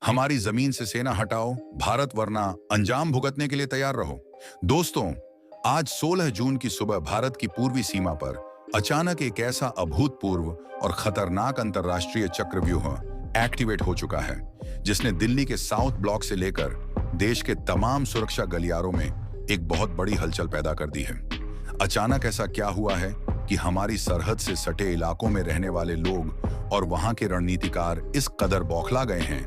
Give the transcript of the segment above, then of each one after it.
हमारी जमीन से सेना हटाओ, भारत वरना अंजाम भुगतने के लिए तैयार रहो। दोस्तों, आज 16 जून की सुबह भारत की पूर्वी सीमा पर अचानक एक ऐसा अभूतपूर्व और खतरनाक अंतरराष्ट्रीय चक्रव्यूह एक्टिवेट हो चुका है, जिसने दिल्ली के साउथ ब्लॉक से लेकर देश के तमाम सुरक्षा गलियारों में एक बहुत बड़ी हलचल पैदा कर दी है। अचानक ऐसा क्या हुआ है कि हमारी सरहद से सटे इलाकों में रहने वाले लोग और वहां के रणनीतिकार इस कदर बौखला गए हैं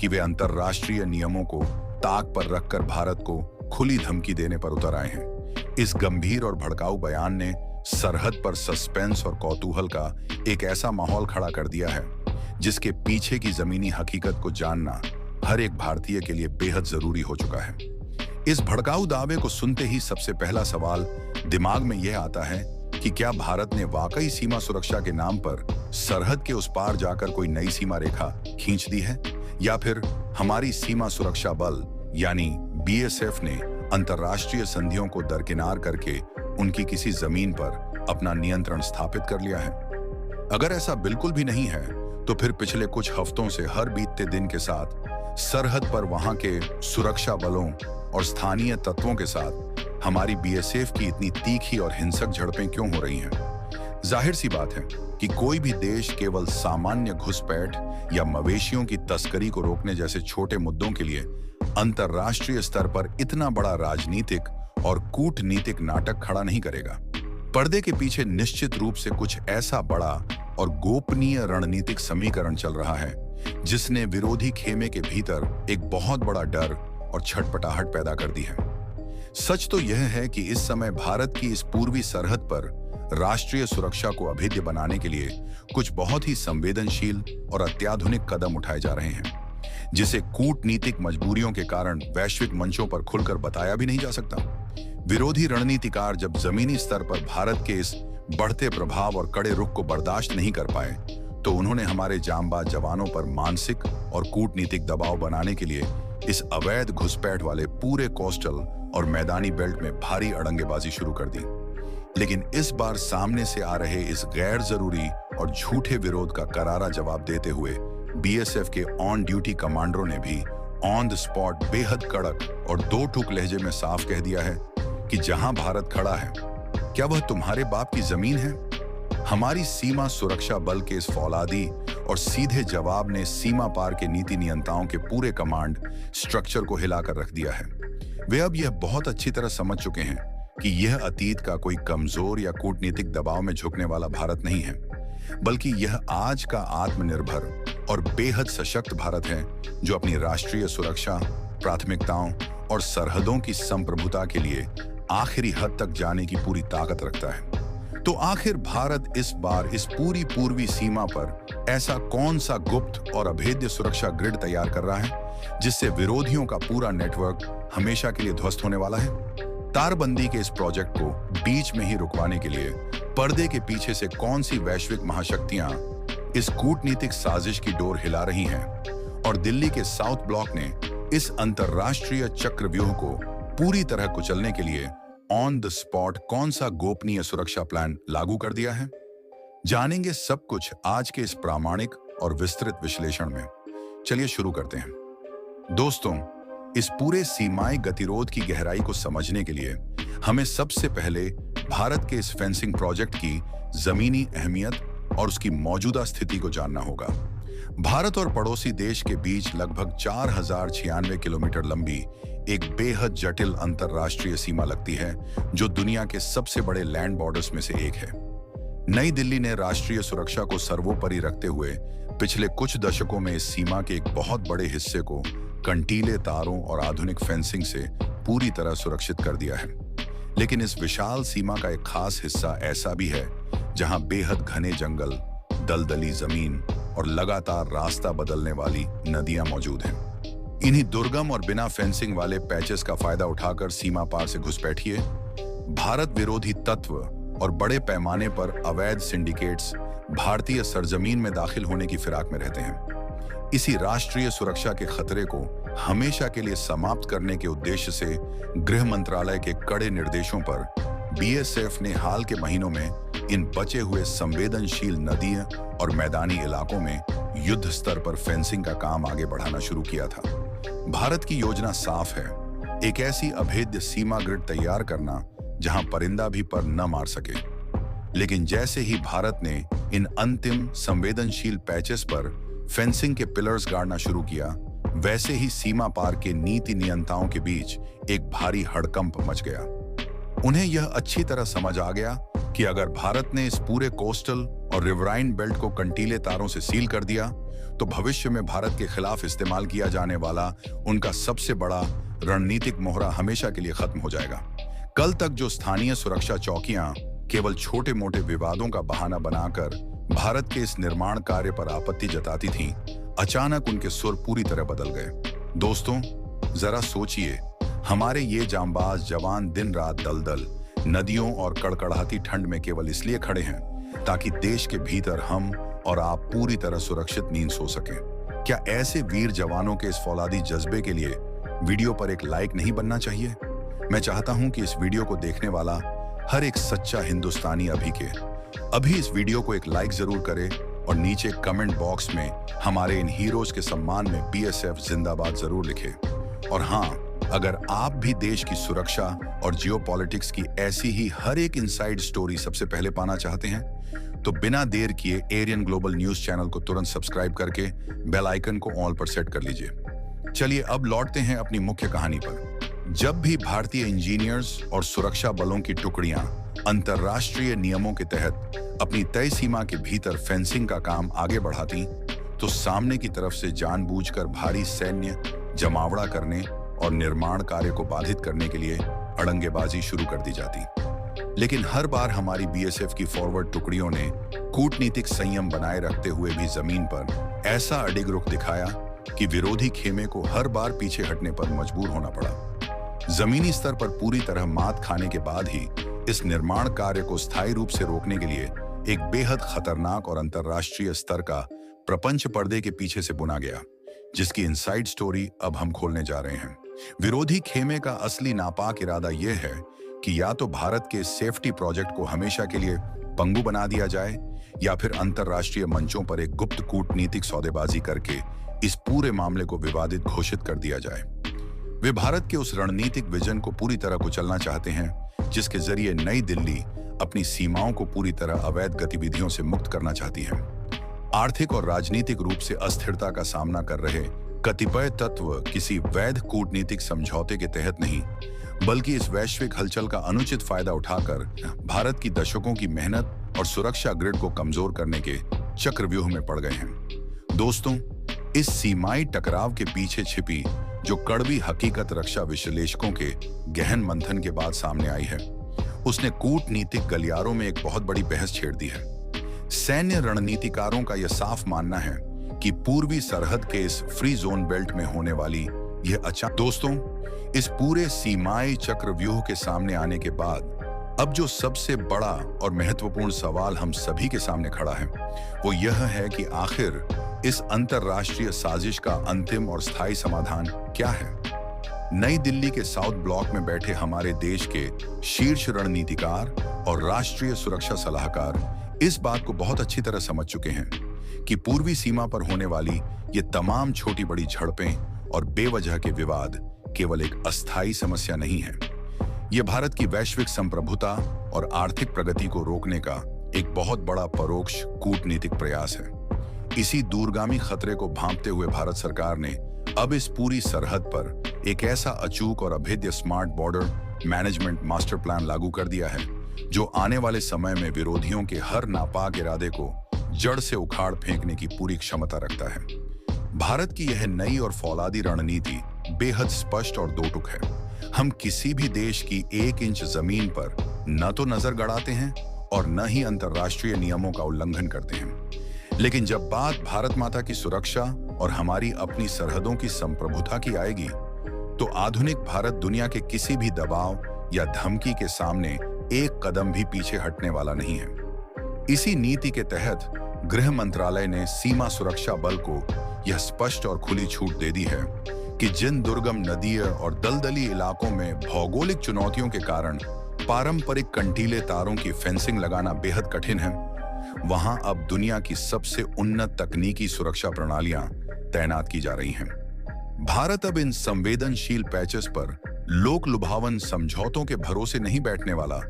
कि वे अंतरराष्ट्रीय नियमों को ताक पर रखकर भारत को खुली धमकी देने पर उतर आए हैं। इस गंभीर और भड़काऊ बयान ने सरहद पर सस्पेंस और कौतूहल का एक ऐसा माहौल खड़ा कर दिया है, जिसके पीछे की जमीनी हकीकत को जानना हर एक भारतीय के लिए बेहद जरूरी हो चुका है। इस भड़काऊ दावे को सुनते ही सबसे पहला सवाल दिमाग में यह आता है कि क्या भारत ने वाकई सीमा सुरक्षा के नाम पर सरहद के उस पार जाकर कोई नई सीमा रेखा खींच दी है, या फिर हमारी सीमा सुरक्षा बल यानी बीएसएफ ने अंतरराष्ट्रीय संधियों को दरकिनार करके उनकी किसी जमीन पर अपना नियंत्रण स्थापित कर लिया है। अगर ऐसा बिल्कुल भी नहीं है, तो फिर पिछले कुछ हफ्तों से हर बीतते दिन के साथ सरहद पर वहां के सुरक्षा बलों और स्थानीय तत्वों के साथ हमारी बीएसएफ की इतनी तीखी और हिंसक झड़पें क्यों हो रही हैं? जाहिर सी बात है कि कोई भी देश केवल सामान्य घुसपैठ या मवेशियों की तस्करी को रोकने जैसे छोटे मुद्दों के लिए अंतरराष्ट्रीय स्तर पर इतना बड़ा राजनीतिक और कूटनीतिक नाटक खड़ा नहीं करेगा। पर्दे के पीछे निश्चित रूप से कुछ ऐसा बड़ा और गोपनीय रणनीतिक समीकरण चल रहा है, जिसने विरोधी खेमे के भीतर एक बहुत बड़ा डर और छटपटाहट पैदा कर दी है। सच तो यह है कि इस समय भारत की इस पूर्वी सरहद पर राष्ट्रीय सुरक्षा को अभेद्य बनाने के लिए कुछ बहुत ही संवेदनशील और अत्याधुनिक कदम उठाए जा रहे हैं, जिसे कूटनीतिक मजबूरियों के कारण वैश्विक मंचों पर खुलकर बताया भी नहीं जा सकता। विरोधी रणनीतिकार जब जमीनी स्तर पर भारत के इस बढ़ते प्रभाव और कड़े रुख को बर्दाश्त नहीं कर पाए, तो उन्होंने हमारे जांबाज जवानों पर मानसिक और कूटनीतिक दबाव बनाने के लिए इस अवैध घुसपैठ वाले पूरे कोस्टल और मैदानी बेल्ट में भारी अड़ंगेबाजी शुरू कर दी। लेकिन इस बार सामने से आ रहे इस गैर जरूरी और झूठे विरोध का करारा जवाब देते हुए बीएसएफ के ऑन ड्यूटी कमांडरों ने भी ऑन द स्पॉट बेहद कड़क और दो टूक लहजे में साफ कह दिया है कि जहां भारत खड़ा है, क्या वह तुम्हारे बाप की जमीन है? हमारी सीमा सुरक्षा बल के इस फौलादी और सीधे जवाब ने सीमा पार के नीति नियंताओं के पूरे कमांड स्ट्रक्चर को हिलाकर रख दिया है। वे अब यह बहुत अच्छी तरह समझ चुके हैं कि यह अतीत का कोई कमजोर या कूटनीतिक दबाव में झुकने वाला भारत नहीं है, बल्कि यह आज का आत्मनिर्भर और बेहद सशक्त भारत है, जो अपनी राष्ट्रीय सुरक्षा, प्राथमिकताओं और सरहदों की संप्रभुता के लिए आखिरी हद तक जाने की पूरी ताकत रखता है। तो आखिर भारत इस बार इस पूरी पूर्वी सीमा पर ऐसा कौन सा गुप्त और अभेद्य सुरक्षा ग्रिड तैयार कर रहा है, जिससे विरोधियों का पूरा नेटवर्क हमेशा के लिए ध्वस्त होने वाला है? तारबंदी के इस प्रोजेक्ट को बीच में ही रुकवाने के लिए पर्दे के पीछे से कौन सी वैश्विक महाशक्तियां इस कूटनीतिक साजिश की डोर हिला रही हैं, और दिल्ली के साउथ ब्लॉक ने इस अंतरराष्ट्रीय चक्रव्यूह को पूरी तरह कुचलने के लिए ऑन द स्पॉट कौन सा गोपनीय सुरक्षा प्लान लागू कर दिया है? जानेंगे सब कुछ आज के इस प्रामाणिक और विस्तृत विश्लेषण में। चलिए शुरू करते हैं। दोस्तों, इस पूरे सीमाई गतिरोध की गहराई को समझने के लिए हमें सबसे पहले भारत के इस फेंसिंग प्रोजेक्ट की जमीनी अहमियत और उसकी मौजूदा स्थिति को जानना होगा। भारत और पड़ोसी देश के बीच लगभग 4096 किलोमीटर लंबी एक बेहद जटिल अंतरराष्ट्रीय सीमा लगती है, जो दुनिया के सबसे बड़े लैंड बॉर्डर्स में से एक है। नई दिल्ली ने राष्ट्रीय सुरक्षा को सर्वोपरि रखते हुए पिछले कुछ दशकों में इस सीमा के एक बहुत बड़े हिस्से को कंटीले तारों और आधुनिक फेंसिंग से पूरी तरह सुरक्षित कर दिया है। लेकिन इस विशाल सीमा का एक खास हिस्सा ऐसा भी है जहां बेहद घने जंगल, दलदली जमीन और लगातार रास्ता बदलने वाली नदियां मौजूद हैं। इन्हीं दुर्गम और बिना फेंसिंग वाले पैचेस का फायदा उठाकर सीमा पार से घुसपैठिए भारत विरोधी तत्व और बड़े पैमाने पर अवैध सिंडिकेट्स भारतीय सरजमीन में दाखिल होने की फिराक में रहते हैं। इसी राष्ट्रीय सुरक्षा के खतरे को हमेशा के लिए समाप्त करने के उद्देश्य से गृह मंत्रालय के कड़े निर्देशों पर बीएसएफ ने हाल के महीनों में इन बचे हुए संवेदनशील नदियों और मैदानी इलाकों में युद्ध स्तर पर फेंसिंग का काम आगे बढ़ाना शुरू किया था। भारत की योजना साफ है, एक ऐसी अभेद्य सीमा ग्रिड तैयार करना जहां परिंदा भी पर न मार सके। लेकिन जैसे ही भारत ने इन अंतिम संवेदनशील पैचेस पर फेंसिंग के पिलर्स गाड़ना शुरू किया, वैसे ही सीमा पार के नीति नियंताओं के बीच एक भारी हड़कंप मच गया। उन्हें यह अच्छी तरह समझ आ गया कि अगर भारत ने इस पूरे कोस्टल और रिवराइन बेल्ट को कंटीले तारों से सील कर दिया, तो भविष्य में भारत के खिलाफ इस्तेमाल किया जाने वाला उनका सबसे बड़ा रणनीतिक मोहरा हमेशा के लिए खत्म हो जाएगा। कल तक जो स्थानीय सुरक्षा चौकियां केवल छोटे मोटे विवादों का बहाना बनाकर भारत के इस निर्माण कार्य पर आपत्ति जताती थीं, अचानक उनके सुर पूरी तरह बदल गए। दोस्तों, जरा सोचिए, हमारे ये जांबाज जवान दिन रात दलदल, नदियों और कड़कड़ाती ठंड में केवल इसलिए खड़े हैं ताकि देश के भीतर हम और आप पूरी तरह सुरक्षित नींद सो सकें। क्या ऐसे वीर जवानों के इस फौलादी जज्बे के लिए वीडियो पर एक लाइक नहीं बनना चाहिए? मैं चाहता हूं कि इस वीडियो को देखने वाला हर एक सच्चा हिंदुस्तानी अभी इस वीडियो को एक लाइक जरूर करे और नीचे कमेंट बॉक्स में हमारे इन हीरोज के सम्मान में BSF जिंदाबाद जरूर लिखे। और हाँ, अगर आप भी देश की सुरक्षा और जियोपॉलिटिक्स की ऐसी ही हर एक इनसाइड स्टोरी सबसे पहले पाना चाहते हैं, तो बिना देर किए एरियन ग्लोबल न्यूज चैनल को तुरंत सब्सक्राइब करके बेल आइकन को ऑल पर सेट कर लीजिए। चलिए अब लौटते हैं अपनी मुख्य कहानी पर। जब भी भारतीय इंजीनियर्स और सुरक्षा बलों की टुकड़ियां अंतर्राष्ट्रीय नियमों के तहत अपनी तय सीमा के भीतर फेंसिंग का काम आगे बढ़ाती, तो सामने की तरफ से जानबूझकर भारी सैन्य जमावड़ा करने और निर्माण कार्य को बाधित करने के लिए अड़ंगेबाजी शुरू कर दी जाती। लेकिन हर बार हमारी BSF की फॉरवर्ड टुकड़ियों ने कूटनीतिक संयम बनाए रखते हुए भी जमीन पर ऐसा अडिग रुख दिखाया कि विरोधी खेमे को हर बार पीछे हटने पर मजबूर होना पड़ा। जमीनी स्तर पर पूरी तरह मात खाने के बाद ही इस निर्माण कार्य को स्थायी रूप से रोकने के लिए एक बेहद खतरनाक और अंतर्राष्ट्रीय स्तर का प्रपंच पर्दे के पीछे से बुना गया, जिसकी इनसाइड स्टोरी अब हम खोलने जा रहे हैं। विरोधी खेमे का असली नापाक इरादा यह है कि या तो भारत के सेफ्टी प्रोजेक्ट को हमेशा के लिए पंगु बना दिया जाए, या फिर अंतर्राष्ट्रीय मंचों पर एक गुप्त कूटनीतिक सौदेबाजी करके इस पूरे मामले को विवादित घोषित कर दिया जाए। वे भारत के उस रणनीतिक विजन को पूरी तरह कुचलना चाहते हैं जिसके जरिए नई दिल्ली अपनी सीमाओं को पूरी तरह अवैध गतिविधियों से मुक्त करना चाहती है। आर्थिक और राजनीतिक रूप से अस्थिरता का सामना कर रहे कतिपय तत्व किसी वैध कूटनीतिक समझौते के तहत नहीं, बल्कि इस वैश्विक हलचल का अनुचित फायदा उठाकर भारत की दशकों की मेहनत और सुरक्षा ग्रिड को कमजोर करने के चक्रव्यूह में पड़ गए हैं। दोस्तों, इस सीमाई टकराव के पीछे छिपी जो कड़वी हकीकत रक्षा विश्लेषकों के गहन मंथन के बाद सामने आई है, उसने कूटनीतिक गलियारों में एक बहुत बड़ी बहस छेड़ दी है। सैन्य रणनीतिकारों का यह साफ मानना है कि पूर्वी सरहद के इस फ्री जोन बेल्ट में होने वाली यह दोस्तों, इस पूरे सीमाई चक्रव्यूह के सामने आने के बाद अब जो सबसे बड़ा और महत्वपूर्ण सवाल हम सभी के सामने खड़ा है, वो यह है कि आखिर इस अंतर्राष्ट्रीय साजिश का अंतिम और स्थायी समाधान क्या है। नई दिल्ली के साउथ ब्लॉक में बैठे हमारे देश के शीर्ष रणनीतिकार और राष्ट्रीय सुरक्षा सलाहकार इस बात को बहुत अच्छी तरह समझ चुके हैं कि पूर्वी सीमा पर होने वाली ये तमाम छोटी बड़ी झड़पें और बेवजह के विवाद केवल एक अस्थायी समस्या नहीं है। ये भारत की वैश्विक संप्रभुता और आर्थिक प्रगति को रोकने का एक बहुत बड़ा परोक्ष कूटनीतिक प्रयास है। इसी दूरगामी खतरे को भांपते हुए भारत सरकार ने अब इस पूरी सरहद पर एक ऐसा अचूक और अभेद्य smart border management master plan लागू कर दिया है, जो आने वाले समय में विरोधियों के हर नापाक इरादे को जड़ से उखाड़ फेंकने की पूरी क्षमता रखता है। भारत की यह नई और फौलादी रणनीति बेहद स्पष्ट और दोटुक है। हम किसी भी देश की 1 इंच जमीन पर न तो नजर गड़ाते हैं और न ही अंतर्राष्ट्रीय नियमों का उल्लंघन करते हैं, लेकिन जब बात भारत माता की सुरक्षा और हमारी अपनी सरहदों की संप्रभुता की आएगी, तो आधुनिक भारत दुनिया के किसी भी दबाव या धमकी के सामने एक कदम भी पीछे हटने वाला नहीं है। इसी नीति के तहत गृह मंत्रालय ने सीमा सुरक्षा बल को यह स्पष्ट और खुली छूट दे दी है कि जिन दुर्गम नदीय और दलदली इलाकों में भौगोलिक चुनौतियों के कारण पारंपरिक कंटीले तारों की फेंसिंग लगाना बेहद कठिन है, वहां अब दुनिया की सबसे उन्नत तकनीकी सुरक्षा प्रणालियां तैनात की जा रही हैं। भारत अब इन संवेदनशील पैचेस पर लोक लुभावन समझौतों के भरोसे नहीं बैठने वाला,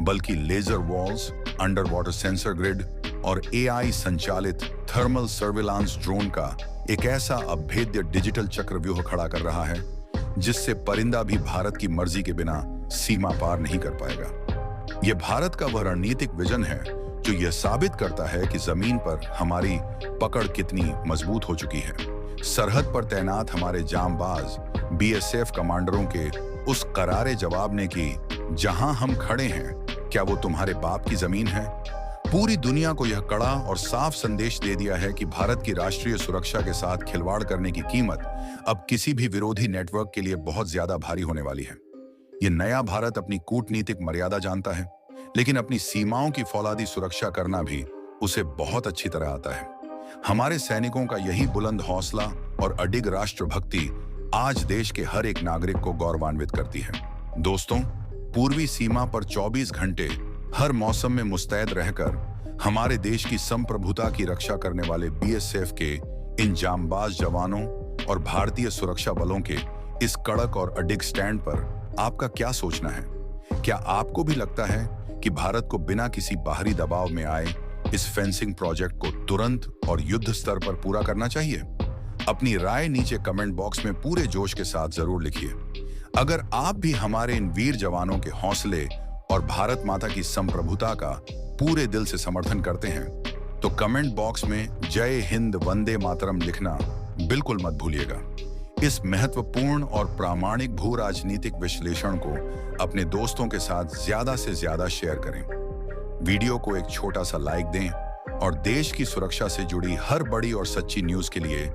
बल्कि laser walls, under water sensor grid और एआई संचालित थर्मल सर्विलांस ड्रोन का एक ऐसा अभेद्य डिजिटल चक्रव्यूह खड़ा कर रहा है जिससे परिंदा भी भारत की मर्जी के बिना सीमा पार नहीं कर पाएगा। यह भारत का वह रणनीतिक विजन है जो यह साबित करता है कि जमीन पर हमारी पकड़ कितनी मजबूत हो चुकी है। सरहद पर तैनात हमारे जांबाज बीएसएफ कमांडरों के उस करारे जवाब ने कि जहां हम खड़े हैं, क्या वो तुम्हारे बाप की जमीन है, पूरी दुनिया को यह कड़ा और साफ संदेश दे दिया है कि भारत की राष्ट्रीय सुरक्षा के साथ खिलवाड़ करने की कीमत अब किसी भी विरोधी नेटवर्क के लिए बहुत ज्यादा भारी होने वाली है। यह नया भारत अपनी कूटनीतिक मर्यादा जानता है, लेकिन अपनी सीमाओं की फौलादी सुरक्षा करना भी उसे बहुत अच्छी तरह आता है। हमारे सैनिकों का यही बुलंद हौसला और अडिग राष्ट्रभक्ति आज देश के हर एक नागरिक को गौरवान्वित करती है। दोस्तों, पूर्वी सीमा पर 24 घंटे हर मौसम में मुस्तैद रहकर हमारे देश की संप्रभुता की रक्षा करने वाले बीएसएफ के इन जांबाज जवानों और भारतीय सुरक्षा बलों के इस कड़क और अडिग स्टैंड पर आपका क्या सोचना है? क्या आपको भी लगता है कि भारत को बिना किसी बाहरी दबाव में आए इस फेंसिंग प्रोजेक्ट को तुरंत और युद्ध स्तर पर पूरा करना चाहिए? अपनी राय नीचे कमेंट बॉक्स में पूरे जोश के साथ जरूर लिखिए। अगर आप भी हमारे इन वीर जवानों के हौसले और भारत माता की संप्रभुता का पूरे दिल से समर्थन करते हैं, तो कमेंट बॉक्स में जय हिंद वंदे मातरम लिखना बिल्कुल मत भूलिएगा। इस महत्वपूर्ण और प्रामाणिक भू राजनीतिक विश्लेषण को अपने दोस्तों के साथ ज्यादा से ज्यादा शेयर करें। वीडियो को एक छोटा सा लाइक दें और देश की सुरक्षा से जुड़ी हर बड़ी और सच्ची न्यूज के लिए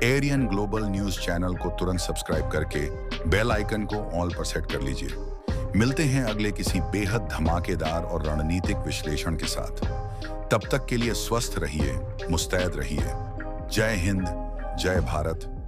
एरियन ग्लोबल न्यूज चैनल को तुरंत सब्सक्राइब करके बेल आइकन को ऑल पर सेट कर लीजिए। मिलते हैं अगले किसी बेहद धमाकेदार और रणनीतिक विश्लेषण के साथ। तब तक के लिए स्वस्थ रहिए, मुस्तैद रहिए। जय हिंद, जय भारत।